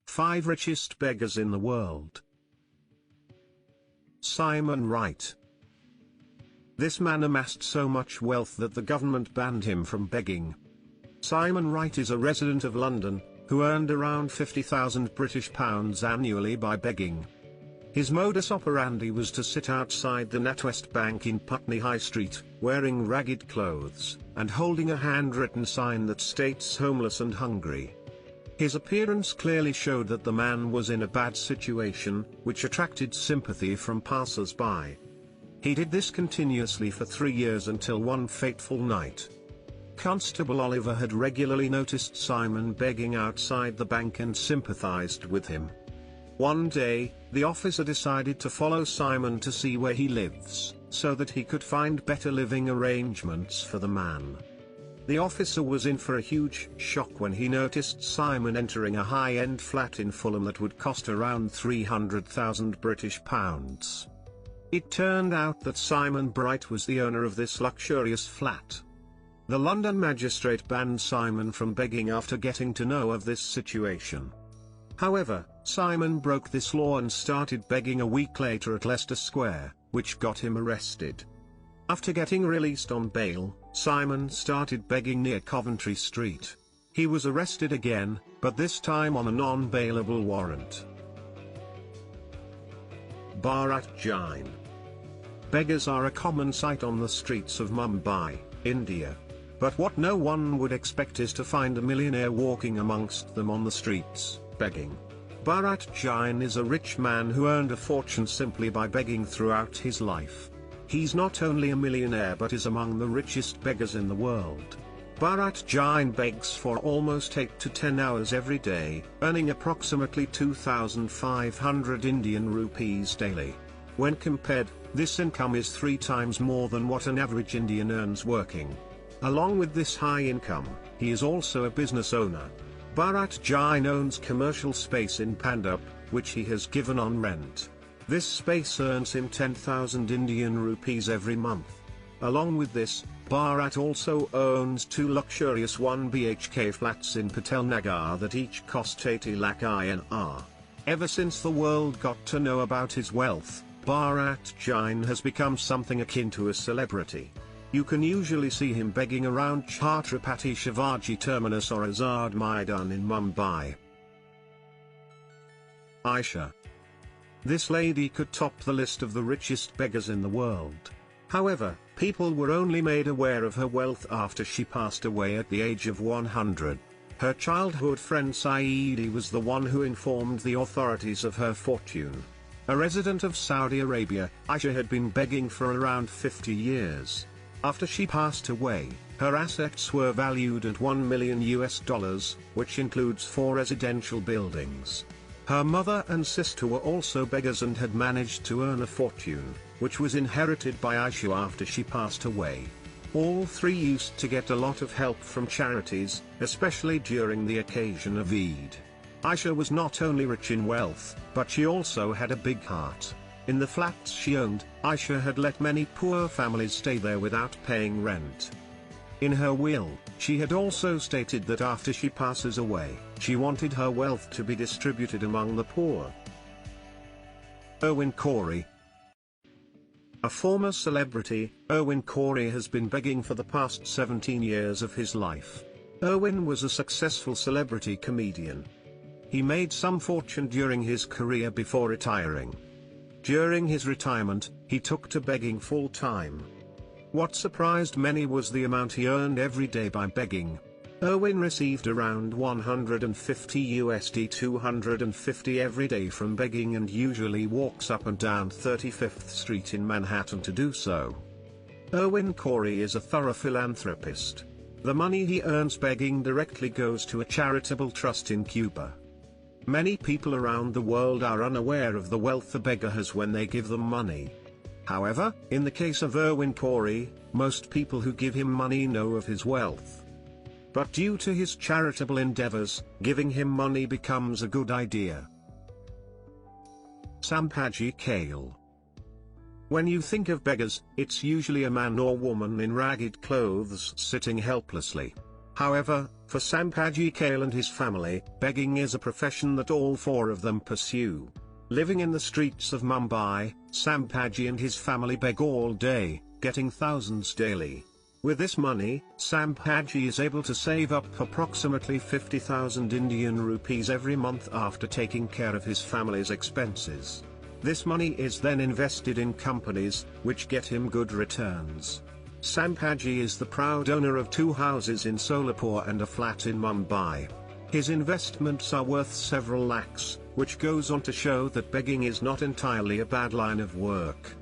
5 Richest Beggars in the World. Simon Wright. This man amassed so much wealth that the government banned him from begging. Simon Wright is a resident of London, who earned around £50,000 annually by begging. His modus operandi was to sit outside the NatWest Bank in Putney High Street, wearing ragged clothes, and holding a handwritten sign that states "homeless and hungry." His appearance clearly showed that the man was in a bad situation, which attracted sympathy from passers-by. He did this continuously for 3 years until one fateful night. Constable Oliver had regularly noticed Simon begging outside the bank and sympathized with him. One day, the officer decided to follow Simon to see where he lives, so that he could find better living arrangements for the man. The officer was in for a huge shock when he noticed Simon entering a high-end flat in Fulham that would cost around £300,000. It turned out that Simon Bright was the owner of this luxurious flat. The London magistrate banned Simon from begging after getting to know of this situation. However, Simon broke this law and started begging a week later at Leicester Square, which got him arrested. After getting released on bail, Simon started begging near Coventry Street. He was arrested again, but this time on a non-bailable warrant. Bharat Jain. Beggars are a common sight on the streets of Mumbai, India. But what no one would expect is to find a millionaire walking amongst them on the streets, begging. Bharat Jain is a rich man who earned a fortune simply by begging throughout his life. He's not only a millionaire but is among the richest beggars in the world. Bharat Jain begs for almost 8 to 10 hours every day, earning approximately 2,500 Indian rupees daily. When compared, this income is 3 times more than what an average Indian earns working. Along with this high income, he is also a business owner. Bharat Jain owns commercial space in Pandap, which he has given on rent. This space earns him 10,000 Indian rupees every month. Along with this, Bharat also owns 2 luxurious 1 BHK flats in Patel Nagar that each cost 80 lakh INR. Ever since the world got to know about his wealth, Bharat Jain has become something akin to a celebrity. You can usually see him begging around Chhatrapati Shivaji Terminus or Azad Maidan in Mumbai. Aisha. This lady could top the list of the richest beggars in the world. However, people were only made aware of her wealth after she passed away at the age of 100. Her childhood friend Saeedi was the one who informed the authorities of her fortune. A resident of Saudi Arabia, Aisha had been begging for around 50 years. After she passed away, her assets were valued at $1 million, which includes 4 residential buildings. Her mother and sister were also beggars and had managed to earn a fortune, which was inherited by Aisha after she passed away. All 3 used to get a lot of help from charities, especially during the occasion of Eid. Aisha was not only rich in wealth, but she also had a big heart. In the flats she owned, Aisha had let many poor families stay there without paying rent. In her will, she had also stated that after she passes away, she wanted her wealth to be distributed among the poor. Owen Corey. A former celebrity, Owen Corey has been begging for the past 17 years of his life. Owen was a successful celebrity comedian. He made some fortune during his career before retiring. During his retirement, he took to begging full-time. What surprised many was the amount he earned every day by begging. Owen received around $150 $250 every day from begging and usually walks up and down 35th Street in Manhattan to do so. Owen Corey is a thorough philanthropist. The money he earns begging directly goes to a charitable trust in Cuba. Many people around the world are unaware of the wealth a beggar has when they give them money. However, in the case of Owen Corey, most people who give him money know of his wealth. But due to his charitable endeavors, giving him money becomes a good idea. Sampaji Kale. When you think of beggars, it's usually a man or woman in ragged clothes sitting helplessly. However, For Sampaji Kale and his family, begging is a profession that all four of them pursue. Living in the streets of Mumbai, Sampaji and his family beg all day, getting thousands daily. With this money, Sampaji is able to save up approximately 50,000 Indian rupees every month after taking care of his family's expenses. This money is then invested in companies, which get him good returns. Sampaji is the proud owner of 2 houses in Solapur and a flat in Mumbai. His investments are worth several lakhs, which goes on to show that begging is not entirely a bad line of work.